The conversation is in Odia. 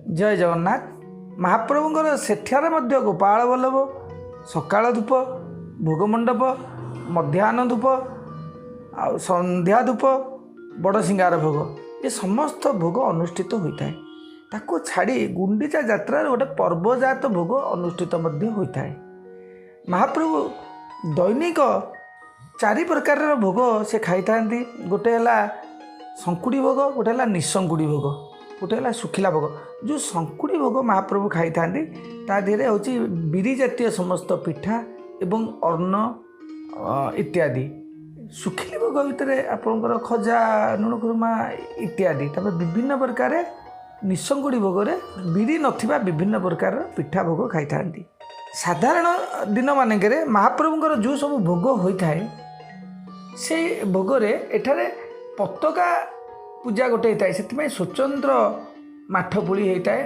जय जगन्नाथ। महाप्रभुଙ୍କର ସେଠାରେ ମଧ୍ୟ ଗୋପାଳ ବଲ୍ଲଭ, ସକାଳ ଧୂପ, ଭୋଗମଣ୍ଡପ, ମଧ୍ୟାହ୍ନ ଧୂପ ଆଉ ସନ୍ଧ୍ୟା ଧୂପ, ବଡ଼ ସିଙ୍ଗାର ଭୋଗ ଏ ସମସ୍ତ ଭୋଗ ଅନୁଷ୍ଠିତ ହୋଇଥାଏ। ତାକୁ ଛାଡ଼ି ଗୁଣ୍ଡିଚା ଯାତ୍ରାରେ ଗୋଟେ ପର୍ବଜାତ ଭୋଗ ଅନୁଷ୍ଠିତ ମଧ୍ୟ ହୋଇଥାଏ। ମହାପ୍ରଭୁ ଦୈନିକ 4 ପ୍ରକାରର ଭୋଗ ସେ ଖାଇଥାନ୍ତି। ଗୋଟେ ହେଲା ଶଙ୍କୁଡ଼ି ଭୋଗ, ଗୋଟେ ହେଲା ନିଶଙ୍କୁଡ଼ି ଭୋଗ, ଗୋଟେ ହେଲା ଶୁଖିଲା ଭୋଗ। ଯେଉଁ ଶଙ୍କୁଡ଼ି ଭୋଗ ମହାପ୍ରଭୁ ଖାଇଥାନ୍ତି ତା ଦେହରେ ହେଉଛି ବିରି ଜାତୀୟ ସମସ୍ତ ପିଠା ଏବଂ ଅନ୍ନ ଇତ୍ୟାଦି। ଶୁଖିଲା ଭୋଗ ଭିତରେ ଆପଣଙ୍କର ଖଜା, ଲୁଣ ଖୁରୁମା ଇତ୍ୟାଦି। ତାପରେ ବିଭିନ୍ନ ପ୍ରକାର ନିଶଙ୍କୁଡ଼ି ଭୋଗରେ ବିରି ନଥିବା ବିଭିନ୍ନ ପ୍ରକାରର ପିଠା ଭୋଗ ଖାଇଥାନ୍ତି। ସାଧାରଣ ଦିନମାନଙ୍କରେ ମହାପ୍ରଭୁଙ୍କର ଯେଉଁ ସବୁ ଭୋଗ ହୋଇଥାଏ ସେଇ ଭୋଗରେ ଏଠାରେ ପତାକା ପୂଜା ଗୋଟେ ହେଇଥାଏ। ସେଥିପାଇଁ ସ୍ୱତନ୍ତ୍ର ମାଠ ପୁଳି ହେଇଥାଏ।